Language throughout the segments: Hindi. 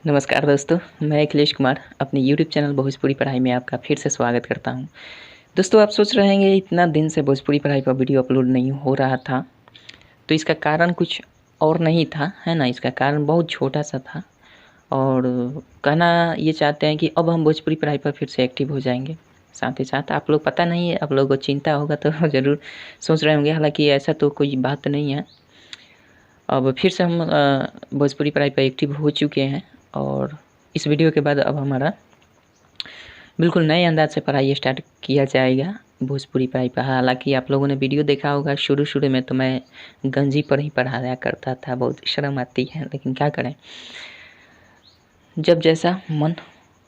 नमस्कार दोस्तों, मैं अखिलेश कुमार अपने यूट्यूब चैनल भोजपुरी पढ़ाई में आपका फिर से स्वागत करता हूं। दोस्तों, आप सोच रहे होंगे इतना दिन से भोजपुरी पढ़ाई पर वीडियो अपलोड नहीं हो रहा था, तो इसका कारण कुछ और नहीं था, है ना। इसका कारण बहुत छोटा-सा था और कहना ये चाहते हैं कि अब हम भोजपुरी पढ़ाई पर फिर से एक्टिव हो जाएँगे। साथ ही साथ आप लोग पता नहीं है, आप लोगों को चिंता होगा तो ज़रूर सोच रहे होंगे, हालाँकि ऐसा तो कोई बात नहीं है। अब फिर से हम भोजपुरी पढ़ाई पे एक्टिव हो चुके हैं और इस वीडियो के बाद अब हमारा बिल्कुल नए अंदाज से पढ़ाई स्टार्ट किया जाएगा भोजपुरी पढ़ाई पर। हालाँकि आप लोगों ने वीडियो देखा होगा, शुरू-शुरू में तो मैं गंजी पर ही पढ़ाया करता था, बहुत शर्म आती है, लेकिन क्या करें। जब जैसा मन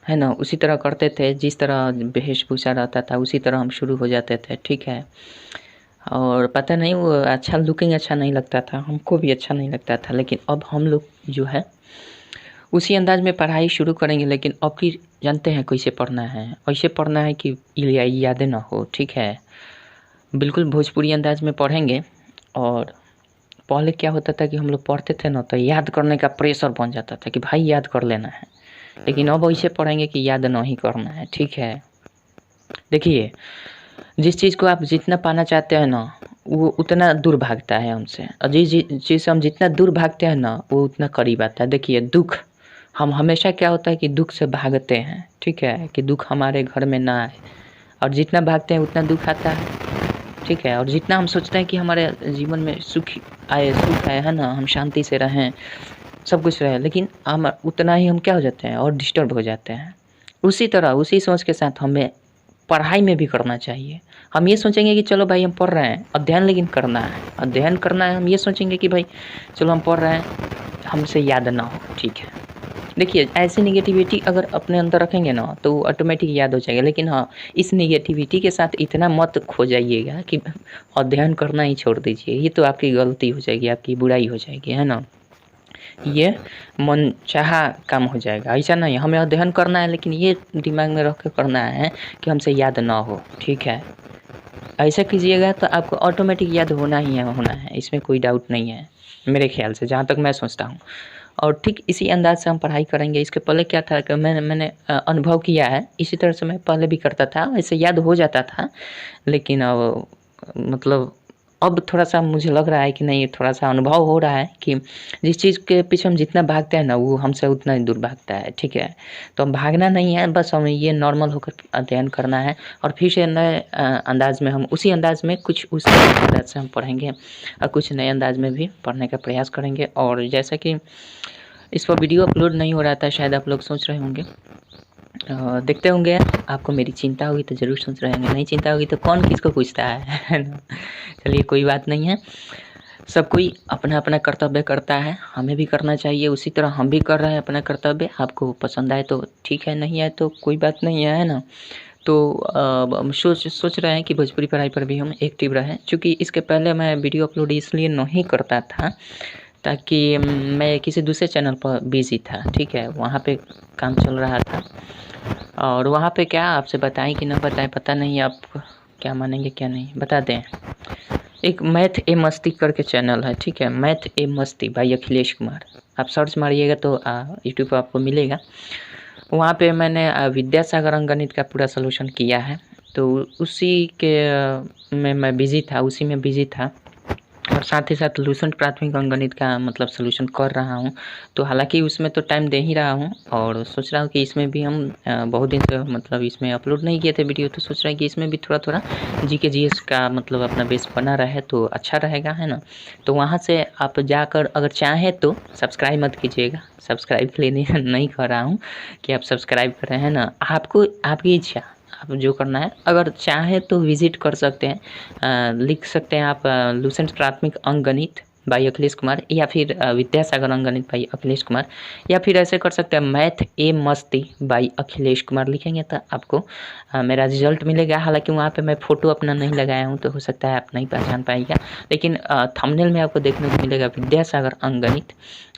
है ना, उसी तरह करते थे, जिस तरह वेशभूषा रहता था उसी तरह हम शुरू हो जाते थे, ठीक है। और पता नहीं वो अच्छा लुकिंग अच्छा नहीं लगता था, हमको भी अच्छा नहीं लगता था, लेकिन अब हम लोग जो है उसी अंदाज में पढ़ाई शुरू करेंगे। लेकिन अब फिर जानते हैं कैसे पढ़ना है, ऐसे पढ़ना है कि यादें ना हो, ठीक है। बिल्कुल भोजपुरी अंदाज में पढ़ेंगे। और पहले क्या होता था कि हम लोग पढ़ते थे ना, तो याद करने का प्रेशर बन जाता था कि भाई याद कर लेना है, लेकिन अब ऐसे पढ़ेंगे कि याद नहीं करना है, ठीक है। देखिए, जिस चीज़ को आप जितना पाना चाहते हैं ना, वो उतना दूर भागता है हमसे, और जिस चीज़ से हम जितना दूर भागते हैं ना, वो उतना करीब आता है। देखिए, दुःख हम हमेशा क्या होता है कि दुःख से भागते हैं, ठीक है, कि दुःख हमारे घर में ना आए, और जितना भागते हैं उतना दुःख आता है, ठीक है। और जितना हम सोचते हैं कि हमारे जीवन में सुख आए, सुख आए, है ना, हम शांति से रहें, सब कुछ रहे, लेकिन हम उतना ही हम क्या हो जाते हैं और डिस्टर्ब हो जाते हैं। उसी तरह उसी सोच के साथ हमें पढ़ाई में भी करना चाहिए। हम ये सोचेंगे कि चलो भाई हम पढ़ रहे हैं, अध्ययन लेकिन करना है, अध्ययन करना है। हम ये सोचेंगे कि भाई चलो हम पढ़ रहे हैं, हमसे याद ना हो, ठीक है। देखिए, ऐसी नेगेटिविटी अगर अपने अंदर रखेंगे ना, तो वो ऑटोमेटिक याद हो जाएगा। लेकिन हाँ, इस नेगेटिविटी के साथ इतना मत खो जाइएगा कि अध्ययन करना ही छोड़ दीजिए। ये तो आपकी गलती हो जाएगी, आपकी बुराई हो जाएगी, है ना। ये मनचाहा काम हो जाएगा, ऐसा नहीं। हमें अध्ययन करना है, लेकिन ये दिमाग में रख के करना है कि हमसे याद ना हो, ठीक है। ऐसा कीजिएगा तो आपको ऑटोमेटिक याद होना ही है, होना है, इसमें कोई डाउट नहीं है, मेरे ख्याल से, जहाँ तक मैं सोचता हूँ। और ठीक इसी अंदाज से हम पढ़ाई करेंगे। इसके पहले क्या था कि मैंने अनुभव किया है, इसी तरह से मैं पहले भी करता था, ऐसे याद हो जाता था। लेकिन अब मतलब अब थोड़ा-सा मुझे लग रहा है कि नहीं, थोड़ा-सा अनुभव हो रहा है कि जिस चीज़ के पीछे हम जितना भागते हैं ना, वो हमसे उतना ही दूर भागता है, ठीक है। तो हम भागना नहीं है, बस हमें ये नॉर्मल होकर अध्ययन करना है, और फिर से नए अंदाज में हम उसी अंदाज में कुछ उसी अंदाज से हम पढ़ेंगे, और कुछ नए अंदाज में भी पढ़ने का प्रयास करेंगे। और जैसा कि इस पर वीडियो अपलोड नहीं हो रहा था, शायद आप लोग सोच रहे होंगे, देखते होंगे, आपको मेरी चिंता होगी तो ज़रूर सोच रहे होंगे, नहीं चिंता होगी तो कौन किसको पूछता है ना। चलिए, कोई बात नहीं है, सब कोई अपना-अपना कर्तव्य करता है, हमें भी करना चाहिए, उसी तरह हम भी कर रहे हैं अपना कर्तव्य। आपको पसंद आए तो ठीक है, नहीं आए तो कोई बात नहीं है, है ना। तो हम सोच रहे हैं कि भोजपुरी पढ़ाई पर भी हम एक्टिव रहें, चूँकि इसके पहले मैं वीडियो अपलोड इसलिए नहीं करता था ताकि मैं किसी दूसरे चैनल पर बिज़ी था, ठीक है, वहाँ पे काम चल रहा था। और वहाँ पे क्या आपसे बताएँ कि ना बताएँ, पता नहीं आप क्या मानेंगे क्या नहीं, बता दें। एक मैथ ए मस्ती करके चैनल है, ठीक है, मैथ ए मस्ती बाय अखिलेश कुमार। आप सर्च मारिएगा तो यूट्यूब पे आपको मिलेगा। वहाँ पे मैंने विद्यासागर अंकगणित का पूरा सॉल्यूशन किया है, तो उसी के में मैं बिज़ी था, उसी में बिज़ी था। और साथ ही साथ लूसेंट प्राथमिक अंकगणित का मतलब सॉल्यूशन कर रहा हूँ। तो हालाँकि उसमें तो टाइम दे ही रहा हूँ, और सोच रहा हूँ कि इसमें भी हम बहुत दिन से मतलब इसमें अपलोड नहीं किए थे वीडियो, तो सोच रहे हैं कि इसमें भी थोड़ा-थोड़ा जीके जीएस का मतलब अपना बेस बना रहे तो अच्छा रहेगा, है ना। तो वहाँ से आप जाकर अगर चाहें तो सब्सक्राइब मत कीजिएगा, सब्सक्राइब के लिए नहीं नहीं कह रहा हूँ कि आप सब्सक्राइब करें, है ना। आपको आपकी इच्छा, आप जो करना है, अगर चाहें तो विज़िट कर सकते हैं। लिख सकते हैं आप लूसेंट प्राथमिक अंकगणित बाय अखिलेश कुमार, या फिर विद्यासागर अंकगणित बाय अखिलेश कुमार, या फिर ऐसे कर सकते हैं मैथ ए मस्ती बाय अखिलेश कुमार लिखेंगे तो आपको मेरा रिजल्ट मिलेगा। हालाँकि वहाँ पे मैं फ़ोटो अपना नहीं लगाया हूँ, तो हो सकता है आप नहीं पहचान पाइएगा, लेकिन थंबनेल में आपको देखने को मिलेगा विद्यासागर अंकगणित,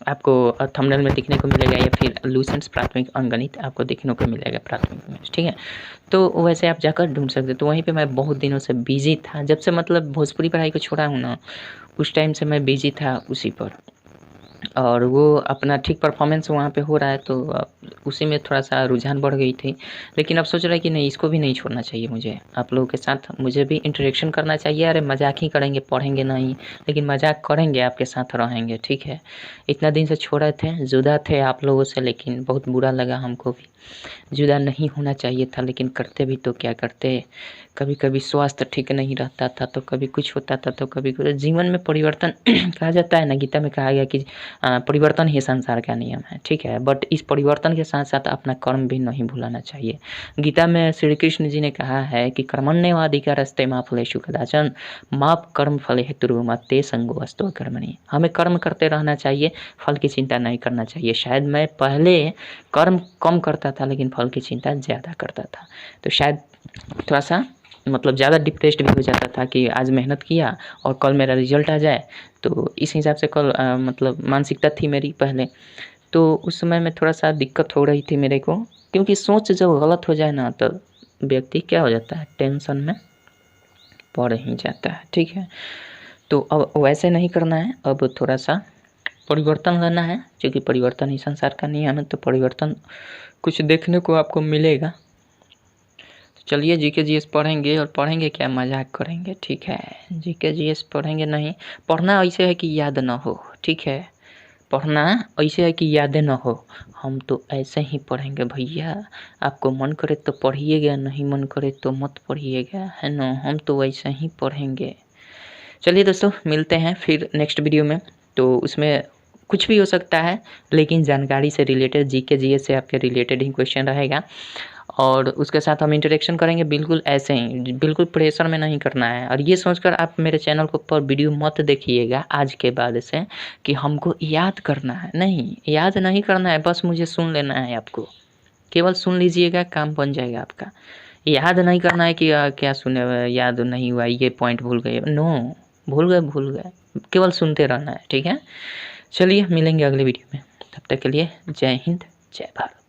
आपको थंबनेल में दिखने को मिलेगा, या फिर लूसेंट प्राथमिक अंकगणित आपको देखने को मिलेगा प्राथमिक में, ठीक है। तो वैसे आप जाकर ढूँढ सकते हो। तो वहीं पे मैं बहुत दिनों से बिज़ी था, जब से मतलब भोजपुरी पढ़ाई को छोड़ा हूँ ना, उस टाइम से मैं बिज़ी था उसी पर। और वो अपना ठीक परफॉर्मेंस वहाँ पे हो रहा है, तो उसी में थोड़ा-सा रुझान बढ़ गई थी। लेकिन अब सोच रहा है कि नहीं, इसको भी नहीं छोड़ना चाहिए मुझे। आप लोगों के साथ मुझे भी इंटरेक्शन करना चाहिए। अरे मज़ाक ही करेंगे, पढ़ेंगे नहीं, लेकिन मज़ाक करेंगे, आपके साथ रहेंगे, ठीक है। इतना दिन से छोड़े थे, जुदा थे आप लोगों से, लेकिन बहुत बुरा लगा हमको भी। जुदा नहीं होना चाहिए था, लेकिन करते भी तो क्या करते। कभी-कभी स्वास्थ्य ठीक नहीं रहता था, तो कभी कुछ होता था, तो कभी कुछ। जीवन में परिवर्तन कहा जाता है ना, गीता में कहा गया कि परिवर्तन ही संसार का नियम है, ठीक है। बट इस परिवर्तन के साथ-साथ अपना कर्म भी नहीं भुलाना चाहिए। गीता में श्री कृष्ण जी ने कहा है कि कर्मण्येवाधिकारस्ते मा फलेषु कदाचन मा कर्म फले हेतुर्मा ते संगोऽस्तु कर्मणि। हमें कर्म करते रहना चाहिए, फल की चिंता नहीं करना चाहिए। शायद मैं पहले कर्म कम करता था, लेकिन फल की चिंता ज़्यादा करता था, तो शायद थोड़ा-सा मतलब ज़्यादा डिप्रेस्ड भी हो जाता था कि आज मेहनत किया और कल मेरा रिज़ल्ट आ जाए। तो इस हिसाब से कल मतलब मानसिकता थी मेरी पहले। तो उस समय में थोड़ा-सा दिक्कत हो रही थी मेरे को, क्योंकि सोच जब गलत हो जाए ना, तो व्यक्ति क्या हो जाता है, टेंशन में पड़ ही जाता है, ठीक है। तो अब वैसे नहीं करना है, अब थोड़ा-सा परिवर्तन लाना है, क्योंकि परिवर्तन ही संसार का नियम है, तो परिवर्तन कुछ देखने को आपको मिलेगा। चलिए जीके जीएस पढ़ेंगे, और पढ़ेंगे क्या, मजाक करेंगे, ठीक है। जीके जीएस पढ़ेंगे नहीं, पढ़ना ऐसे है कि याद ना हो, ठीक है। पढ़ना ऐसे है कि यादें ना हो। हम तो ऐसे ही पढ़ेंगे भैया। आपको मन करे तो पढ़िएगा, नहीं मन करे तो मत पढ़िएगा, है ना। हम तो वैसे ही पढ़ेंगे। चलिए दोस्तों, मिलते हैं फिर नेक्स्ट वीडियो में। तो उसमें कुछ भी हो सकता है, लेकिन जानकारी से रिलेटेड, जीके जीएस से आपके रिलेटेड ही क्वेश्चन रहेगा, और उसके साथ हम इंटरेक्शन करेंगे बिल्कुल ऐसे ही, बिल्कुल प्रेशर में नहीं करना है। और ये सोचकर आप मेरे चैनल को पर वीडियो मत देखिएगा आज के बाद से कि हमको याद करना है, नहीं, याद नहीं करना है, बस मुझे सुन लेना है आपको। केवल सुन लीजिएगा, काम बन जाएगा आपका। याद नहीं करना है कि क्या सुने, याद नहीं हुआ, ये पॉइंट भूल गए, नो, भूल गए, केवल सुनते रहना है, ठीक है। चलिए मिलेंगे अगले वीडियो में, तब तक के लिए जय हिंद, जय भारत।